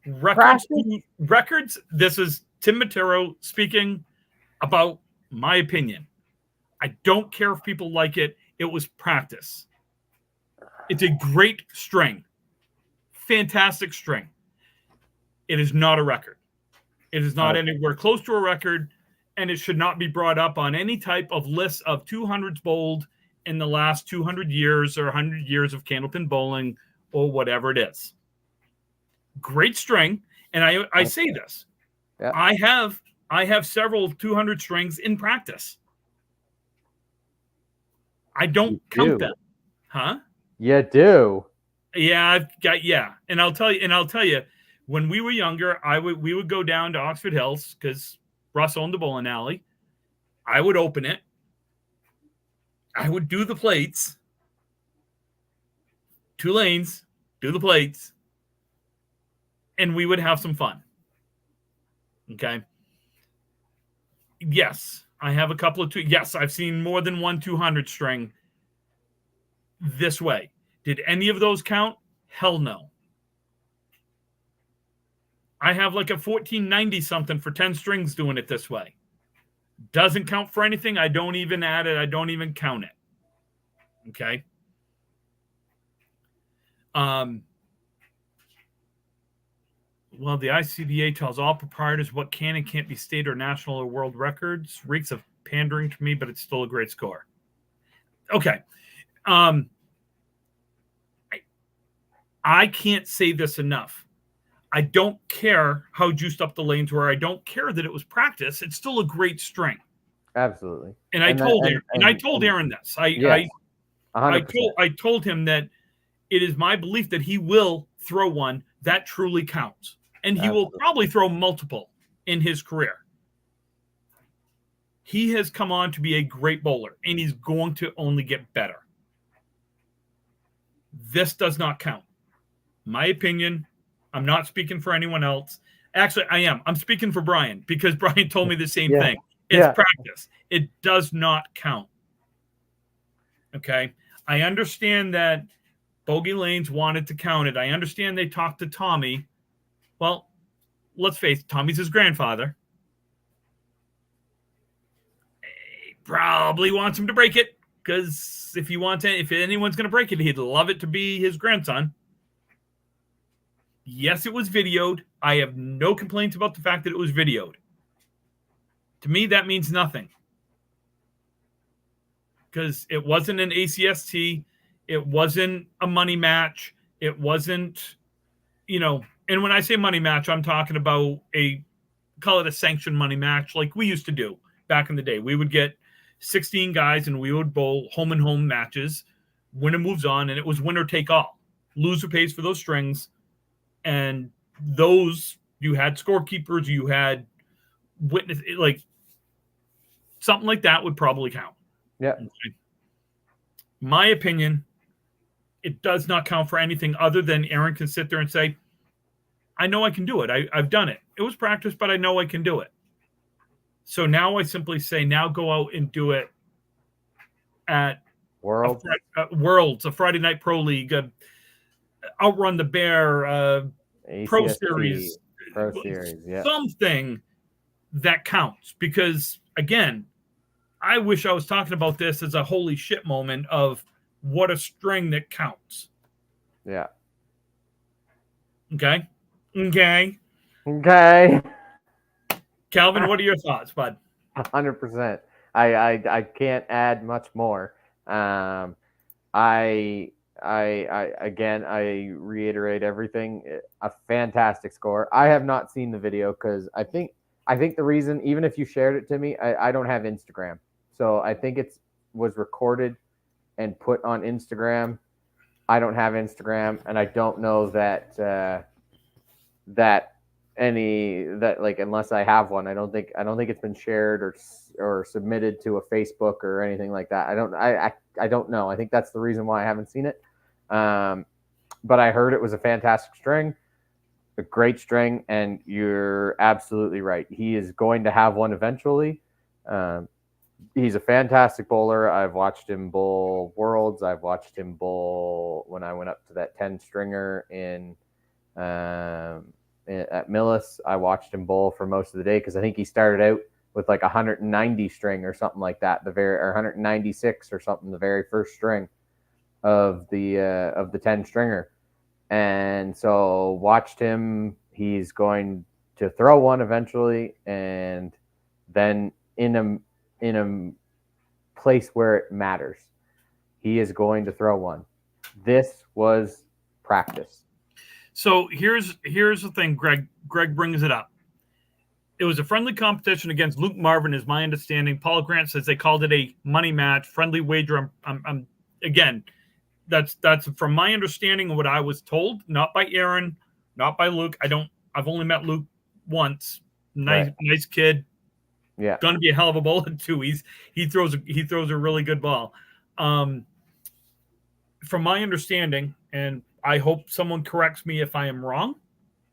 Records. This is Tim Matero speaking about my opinion. I don't care if people like it. It was practice. It's a great string. Fantastic string. It is not a record. It is not anywhere close to a record, and it should not be brought up on any type of list of 200s bowled in the last 200 years or 100 years of Candlepin bowling or whatever it is. Great string, and I say this. Yeah. I have several 200 strings in practice. I don't count them. Huh? You do. Yeah, and I'll tell you, when we were younger, we would go down to Oxford Hills because Russ owned the bowling alley. I would open it. I would do the plates. 2 lanes, do the plates, and we would have some fun. Okay. Yes, I have a couple of yes, I've seen more than one 200 string this way. Did any of those count? Hell no. I have like a 1490 something for 10 strings doing it this way. Doesn't count for anything. I don't even add it. I don't even count it. Okay. Well, the ICBA tells all proprietors what can and can't be state or national or world records. Reeks of pandering to me, but it's still a great score. Okay. I can't say this enough. I don't care how juiced up the lanes were. I don't care that it was practice. It's still a great string. Absolutely. And I told Aaron this. I told him that it is my belief that he will throw one that truly counts. And he will probably throw multiple in his career. He has come on to be a great bowler, and he's going to only get better. This does not count. My opinion, I'm not speaking for anyone else. Actually, I am. I'm speaking for Brian because Brian told me the same thing. It's practice. It does not count. Okay? I understand that Bogey Lanes wanted to count it. I understand they talked to Tommy. Well, let's face it, Tommy's his grandfather. He probably wants him to break it because if anyone's going to break it, he'd love it to be his grandson. Yes, it was videoed. I have no complaints about the fact that it was videoed. To me, that means nothing. Because it wasn't an ACST. It wasn't a money match. It wasn't, and when I say money match, I'm talking about call it a sanctioned money match like we used to do back in the day. We would get 16 guys and we would bowl home and home matches. Winner moves on, and it was winner take all. Loser pays for those strings. And those, you had scorekeepers, you had witness, like something like that would probably count. Yeah. Okay. My opinion, it does not count for anything other than Aaron can sit there and say, I know I can do it. I've done it. It was practice, but I know I can do it. So now I simply say, now go out and do it at Worlds, a Friday Night Pro League, Outrun the Bear, Pro Series, yeah. Something that counts. Because, again, I wish I was talking about this as a holy shit moment of what a string that counts. Yeah. Okay. Calvin, what are your thoughts, bud? 100%. I can't add much more. I again, I reiterate everything. A fantastic score. I have not seen the video because I think the reason, even if you shared it to me, I don't have Instagram, so I think it was recorded and put on Instagram. I don't have Instagram, and I don't know that unless I have one, I don't think it's been shared or submitted to a Facebook or anything like that. I don't know. I think that's the reason why I haven't seen it. But I heard it was a fantastic string, a great string, and you're absolutely right. He is going to have one eventually. He's a fantastic bowler. I've watched him bowl Worlds. I've watched him bowl when I went up to that 10 stringer at Millis. I watched him bowl for most of the day because I think he started out with like 190 string or something like that, or 196 or something, the very first string of the 10 stringer. And so watched him. He's going to throw one eventually, and then in a place where it matters, he is going to throw one. This was practice. So here's the thing. Greg brings it up. It was a friendly competition against Luke Marvin, is my understanding. Paul Grant says they called it a money match, friendly wager. I'm again, that's from my understanding of what I was told, not by Aaron, not by Luke. I've only met Luke once. Nice kid. Yeah, going to be a hell of a bowler too. He throws a really good ball. From my understanding, and I hope someone corrects me if I am wrong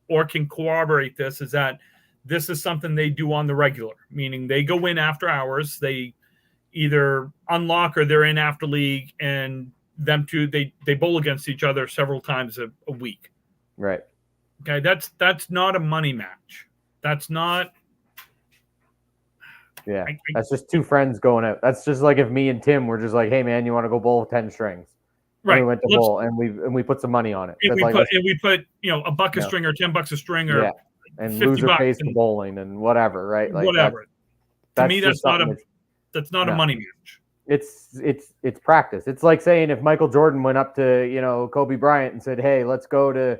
or can corroborate this, is that this is something they do on the regular, meaning they go in after hours. They either unlock or they're in after league, and them two, they bowl against each other several times a week. Right. Okay. That's not a money match. That's not. Yeah. That's just two friends going out. That's just like if me and Tim were just like, hey man, you want to go bowl 10 strings? Right. And we went to bowl and we put some money on it. And we put $1 a string or $10 a string or and loser pays for bowling and whatever, right? Like whatever. To me, that's not a money match. It's practice. It's like saying if Michael Jordan went up to Kobe Bryant and said, hey, let's go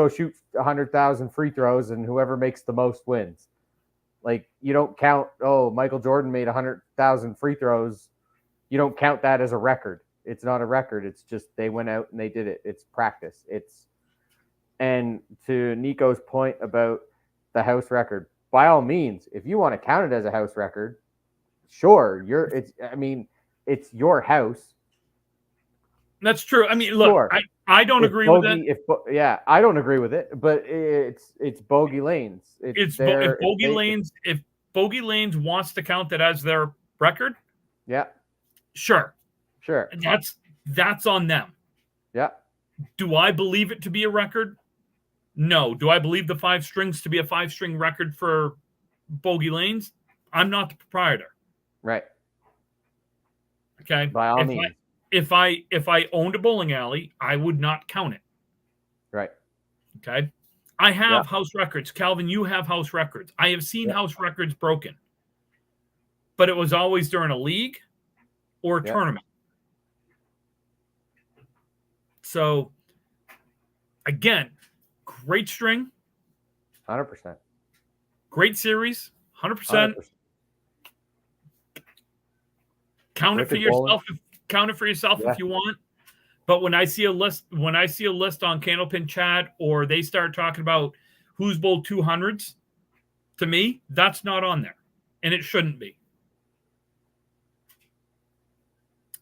shoot 100,000 free throws and whoever makes the most wins. Like, you don't count, Michael Jordan made 100,000 free throws. You don't count that as a record. It's not a record. It's just they went out and they did it. It's practice. And to Nico's point about the house record, by all means, if you want to count it as a house record, sure, it's your house. That's true. I mean, look, sure. I don't agree with that. I don't agree with it, but it's Bogey Lanes. If Bogey Lanes wants to count that as their record, sure. That's on them. Yeah. Do I believe it to be a record? No. Do I believe the 5 strings to be a 5-string record for Bogey Lanes? I'm not the proprietor. Right. Okay. By all means. If I owned a bowling alley, I would not count it. Right. Okay. I have house records. Calvin, you have house records. I have seen house records broken. But it was always during a league or a tournament. So, again, great string. 100%. Great series. 100%. Count it for yourself. Count it for yourself if you want. But when I see a list on Candlepin chat, or they start talking about who's bowled 200s, to me, that's not on there. And it shouldn't be.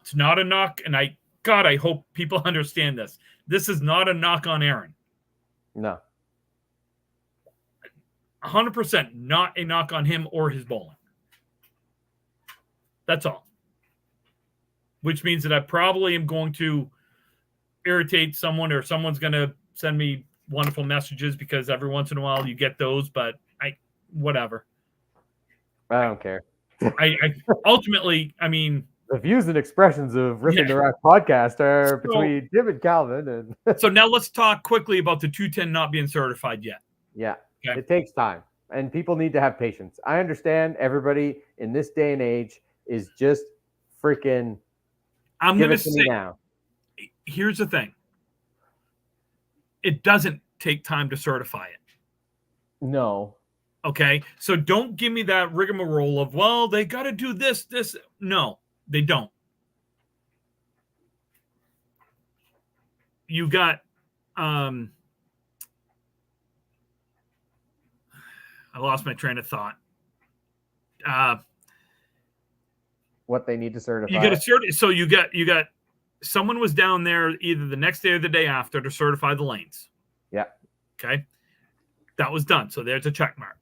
It's not a knock. And I hope people understand this. This is not a knock on Aaron. No. 100% not a knock on him or his bowling. That's all. Which means that I probably am going to irritate someone, or someone's going to send me wonderful messages, because every once in a while you get those, but whatever. I don't care. I ultimately, I mean, the views and expressions of Ripping the Rack podcast are between Jim and Calvin. So now let's talk quickly about the 210 not being certified yet. Yeah. Okay. It takes time. And people need to have patience. I understand everybody in this day and age is just freaking give it to me now. Here's the thing. It doesn't take time to certify it. No. Okay? So don't give me that rigmarole of, well, they got to do this. No, they don't. You got I lost my train of thought. What they need to certify. You get so you got someone was down there either the next day or the day after to certify the lanes. Yeah. Okay. That was done. So there's a check mark.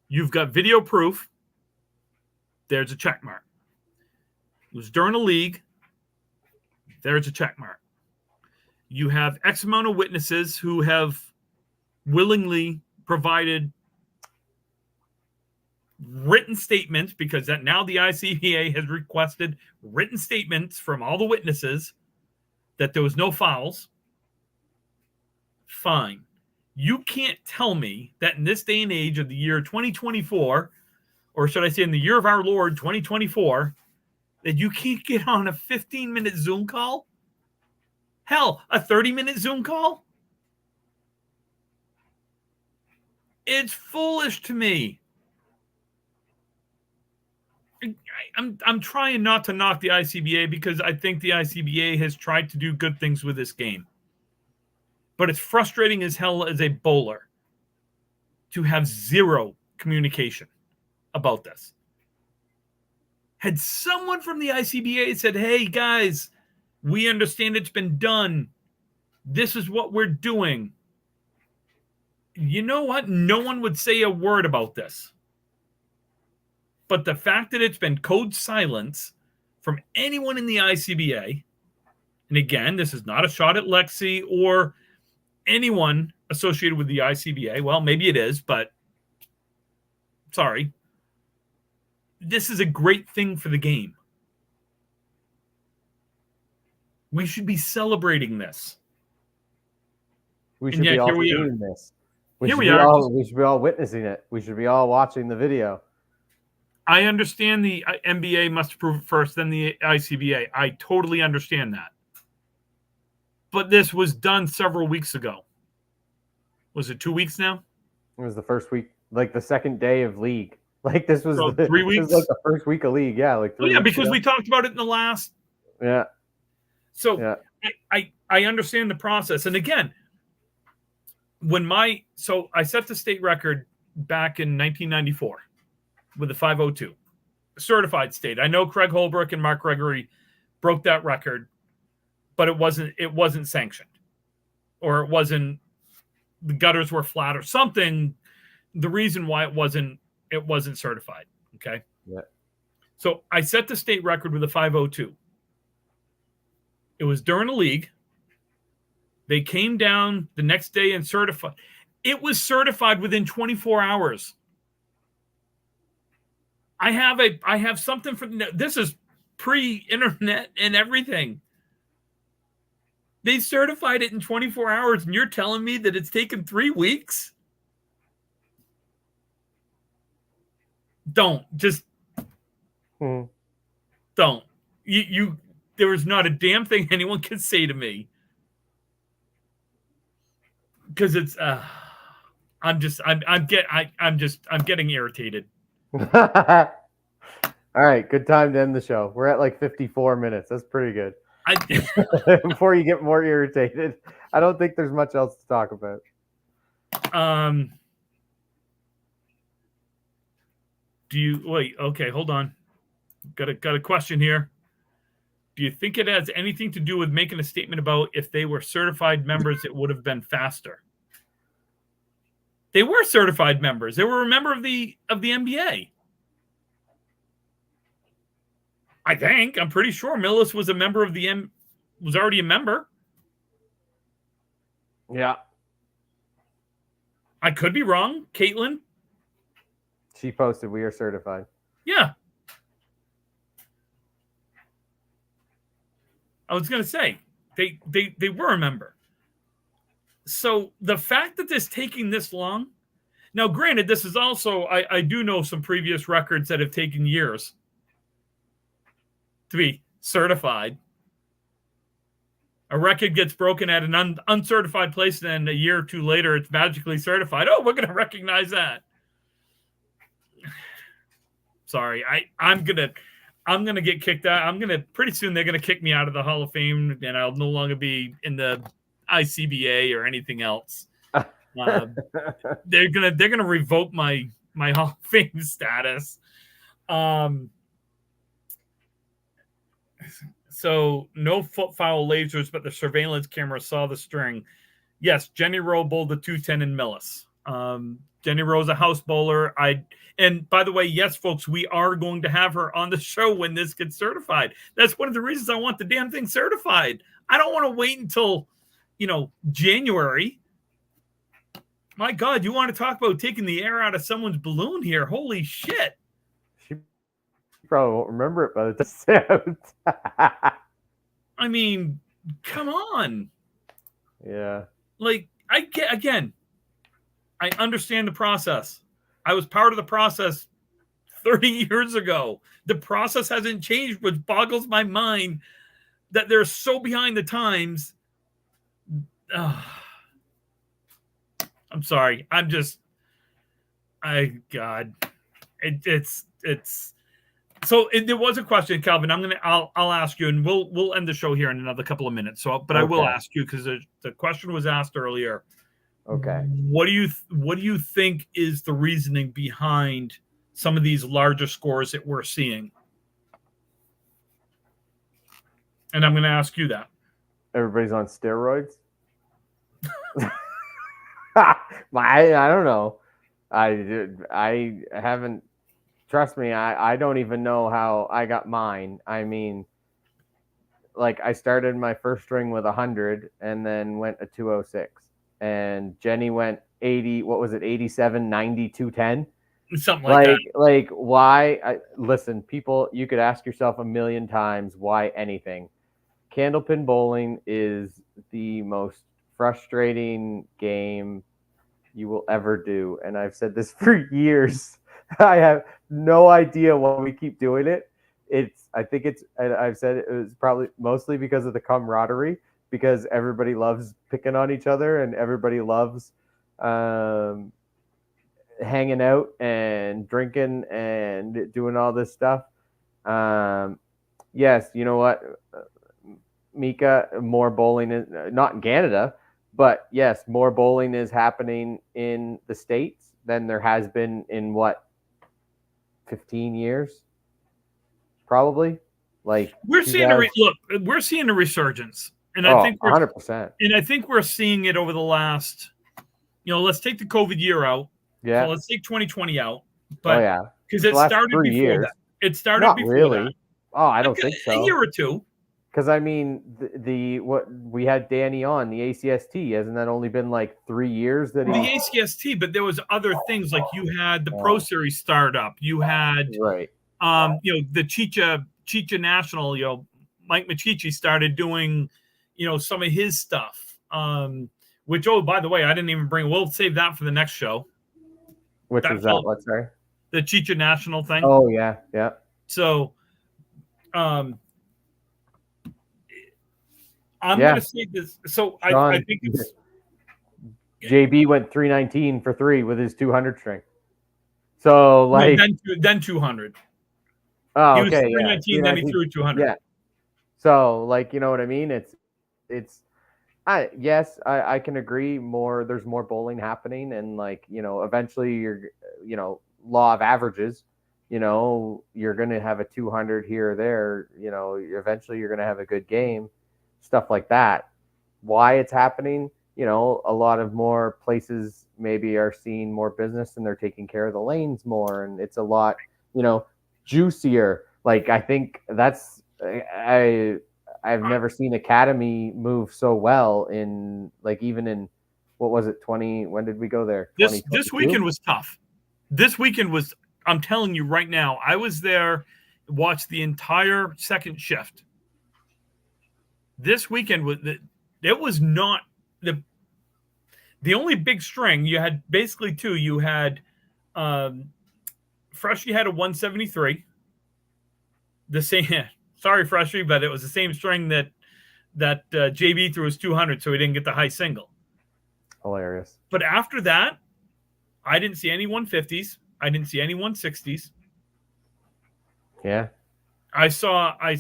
You've got video proof. There's a check mark. It was during a league. There's a check mark. You have X amount of witnesses who have willingly provided written statements, because that now the ICBA has requested written statements from all the witnesses that there was no fouls. Fine. You can't tell me that in this day and age of the year 2024, or should I say in the year of our Lord 2024, that you can't get on a 15-minute Zoom call? Hell, a 30-minute Zoom call? It's foolish to me. I'm trying not to knock the ICBA, because I think the ICBA has tried to do good things with this game. But it's frustrating as hell as a bowler to have zero communication about this. Had someone from the ICBA said, hey, guys, we understand it's been done. This is what we're doing. You know what? No one would say a word about this. But the fact that it's been code silence from anyone in the ICBA, and again, this is not a shot at Lexi or anyone associated with the ICBA. Well, maybe it is, but sorry. This is a great thing for the game. We should be celebrating this. We should be all doing this. We should be all witnessing it. We should be all watching the video. I understand the NBA must approve it first, then the ICBA. I totally understand that. But this was done several weeks ago. Was it 2 weeks now? It was the first week, like the second day of league. Like this was 3 weeks. This was like the first week of league. Yeah, like 3 weeks because ago. we talked about it in the last. Yeah. So yeah. I understand the process. And again, I set the state record back in 1994 with the 502, certified state. I know Craig Holbrook and Mark Gregory broke that record, but it wasn't sanctioned, or it wasn't, the gutters were flat or something. The reason why it wasn't certified. Okay. Yeah. So I set the state record with a 502. It was during a league. They came down the next day and certified. It was certified within 24 hours. I have something for this is pre-internet and everything. They certified it in 24 hours, and you're telling me that it's taken 3 weeks? Don't. Don't. You there was not a damn thing anyone could say to me. Because it's I'm getting irritated. All right, good time to end the show. We're at like 54 minutes. That's pretty good. Before you get more irritated, I don't think there's much else to talk about. Do you wait? Okay, hold on. Got a question here. Do you think it has anything to do with making a statement about if they were certified members, it would have been faster? They were certified members. They were a member of the NBA. I think. I'm pretty sure Millis was a member of was already a member. Yeah. I could be wrong. Caitlin. She posted, "We are certified." Yeah. I was going to say, they were a member. So the fact that this taking this long, Now, granted, this is also, I do know some previous records that have taken years to be certified. A record gets broken at an uncertified place, and then a year or two later, it's magically certified. Oh, we're going to recognize that. Sorry, I'm gonna get kicked out. Pretty soon they're gonna kick me out of the Hall of Fame, and I'll no longer be in the ICBA or anything else. They're gonna revoke my Hall of Fame status. So no foot foul lasers, but the surveillance camera saw the string. Yes, Jenny Rowe bowled the 210 in Millis. Jenny Rowe's a house bowler. And by the way, yes, folks, we are going to have her on the show when this gets certified. That's one of the reasons I want the damn thing certified. I don't want to wait until, January. My God, you want to talk about taking the air out of someone's balloon here? Holy shit. She probably won't remember it by the time. I mean, come on. Yeah. Like, I understand the process. I was part of the process 30 years ago. The process hasn't changed, which boggles my mind that they're so behind the times. I'm sorry. God. It's so there was a question, Calvin. I'll ask you, and we'll end the show here in another couple of minutes. But okay. I will ask you because the question was asked earlier. Okay. What do you think is the reasoning behind some of these larger scores that we're seeing? And I'm going to ask you that. Everybody's on steroids. I don't know. I haven't. Trust me. I don't even know how I got mine. I mean, like I started my first string with 100 and then went a 206. And Jenny went 80, what was it, 87, 90, 210? Something like that. Like, why? Listen, people, you could ask yourself a million times why anything. Candlepin bowling is the most frustrating game you will ever do. And I've said this for years. I have no idea why we keep doing it. I've said it was probably mostly because of the camaraderie. Because everybody loves picking on each other and everybody loves hanging out and drinking and doing all this stuff. Yes, you know what, Mika, more bowling is not in Canada, but yes, more bowling is happening in the States than there has been in 15 years, probably. Like we're seeing a resurgence. And I think 100%. And I think we're seeing it over the last, let's take the COVID year out. Yeah. So let's take 2020 out. But because it started before that. It started Not before really. that. Oh, I don't think so. A year or two. Because I mean, what we had Danny on the ACST, hasn't that only been like 3 years that the ACST? But there was other things like you had the Pro Series startup. You had the Chicha National. Mike Machichi started doing. Some of his stuff, which, by the way, I didn't even bring. We'll save that for the next show. Which was that? What's there? The Chicha National thing. Oh, yeah. Yeah. So, I'm going to say this. So, I think it's. JB went 319 for 3 with his 200 string. So, like. Then 200. Oh, he was 319, then he threw 200. Yeah. So, like, you know what I mean? I can agree there's more bowling happening and like, eventually you're, law of averages, you're going to have a 200 here or there, eventually you're going to have a good game, stuff like that. Why it's happening, a lot of more places maybe are seeing more business and they're taking care of the lanes more. And it's a lot, juicier. Like, I think that's, I've never seen Academy move so well in like even in what was it 20? When did we go there? This weekend was tough. This weekend was. I'm telling you right now. I was there, watched the entire second shift. This weekend was it was not the the only big string you had basically two. You had Freshie had a 173. The same. Sorry, Freshie, but it was the same string that JB threw his 200, so he didn't get the high single. Hilarious. But after that, I didn't see any 150s. I didn't see any 160s. Yeah. I saw, I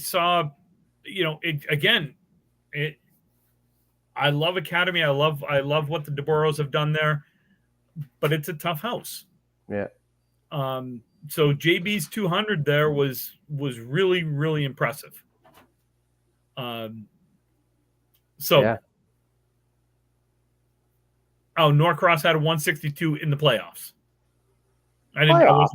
love Academy. I love what the DeBoros have done there, but it's a tough house. Yeah. So JB's 200 there was really, really impressive. Yeah. Oh, Norcross had a 162 in the playoffs. Yeah.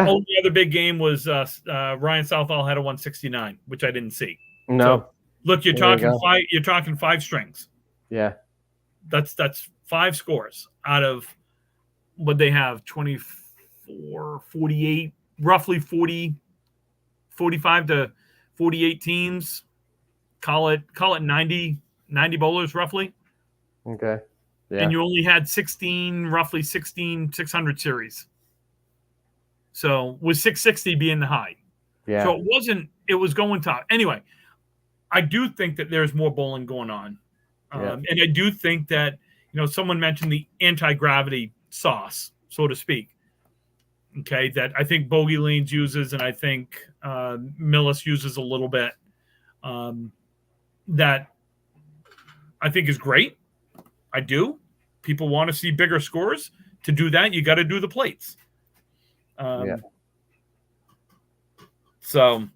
The only other big game was Ryan Southall had a 169, which I didn't see. No. So, look, you're talking five. You're talking 5 strings. Yeah. That's 5 scores out of what they have, 24, 48, roughly 40, 45 to 48 teams. Call it 90 bowlers roughly. Okay. Yeah. And you only had roughly 16 600 series. So with 660 being the high. Yeah. So it was going top. Anyway, I do think that there's more bowling going on. And I do think that, someone mentioned the anti-gravity sauce, so to speak. Okay. That I think Bogey Lanes uses, and I think Millis uses a little bit. That I think is great. I do. People want to see bigger scores. To do that, you got to do the plates. So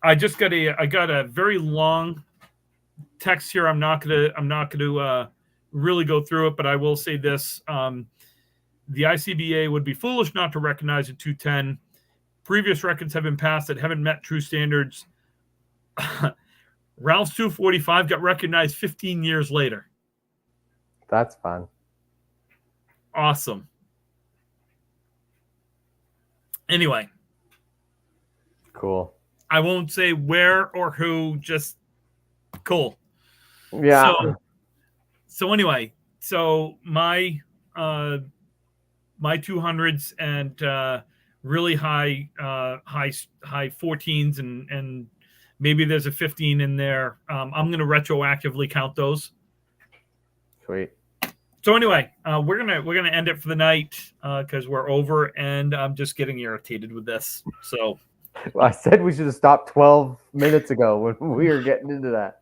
I got a very long text here. I'm not gonna really go through it, but I will say this: the ICBA would be foolish not to recognize a 210. Previous records have been passed that haven't met true standards. Ralph's 245 got recognized 15 years later. That's fun. Awesome. Anyway. Cool. I won't say where or who, just cool. Yeah. So anyway, my 200s and really high 14s and maybe there's a 15 in there. I'm going to retroactively count those. Sweet. So anyway, we're gonna end it for the night because we're over, and I'm just getting irritated with this. So, well, I said we should have stopped 12 minutes ago when we were getting into that.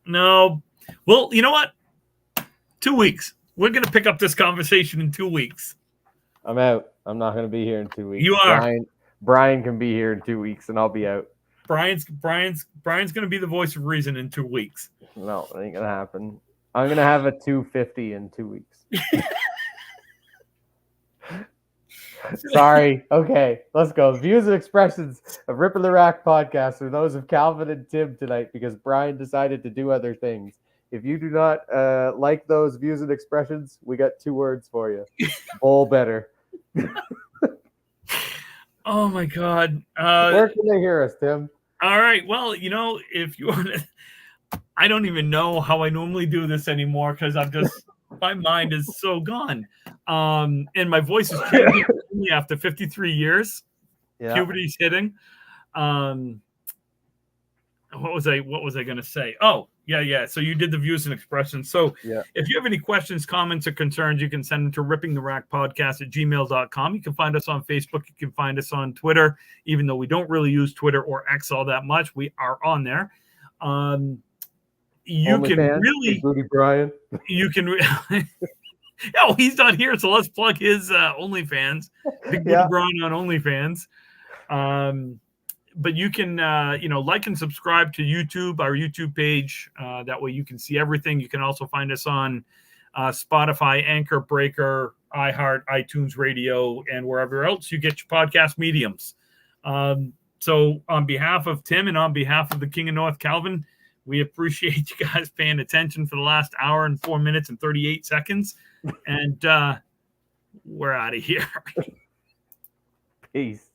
No, well, you know what? 2 weeks. We're gonna pick up this conversation in 2 weeks. I'm out. I'm not gonna be here in 2 weeks. You are. Brian can be here in 2 weeks, and I'll be out. Brian's gonna be the voice of reason in 2 weeks. No, it ain't gonna happen. I'm going to have a 250 in 2 weeks. Sorry. Okay, let's go. Views and expressions of Ripping the Rack podcast are those of Calvin and Tim tonight because Brian decided to do other things. If you do not like those views and expressions, we got 2 words for you. Bowl better. Oh, my God. Where can they hear us, Tim? All right. Well, if you want to... I don't even know how I normally do this anymore because my mind is so gone. And my voice is changing only after 53 years. Yeah. Puberty's hitting. What was I going to say? Oh, yeah. So you did the views and expressions. So if you have any questions, comments, or concerns, you can send them to rippingtherackpodcast@gmail.com. You can find us on Facebook. You can find us on Twitter. Even though we don't really use Twitter or X all that much, we are on there. You can really, Booty Brian. You can. Oh, he's not here, so let's plug his OnlyFans. Big Booty Brian on OnlyFans. But you can, like and subscribe to YouTube, our YouTube page. That way, you can see everything. You can also find us on Spotify, Anchor, Breaker, iHeart, iTunes Radio, and wherever else you get your podcast mediums. So, on behalf of Tim and on behalf of the King of North, Calvin. We appreciate you guys paying attention for the last hour and 4 minutes and 38 seconds. And we're out of here. Peace.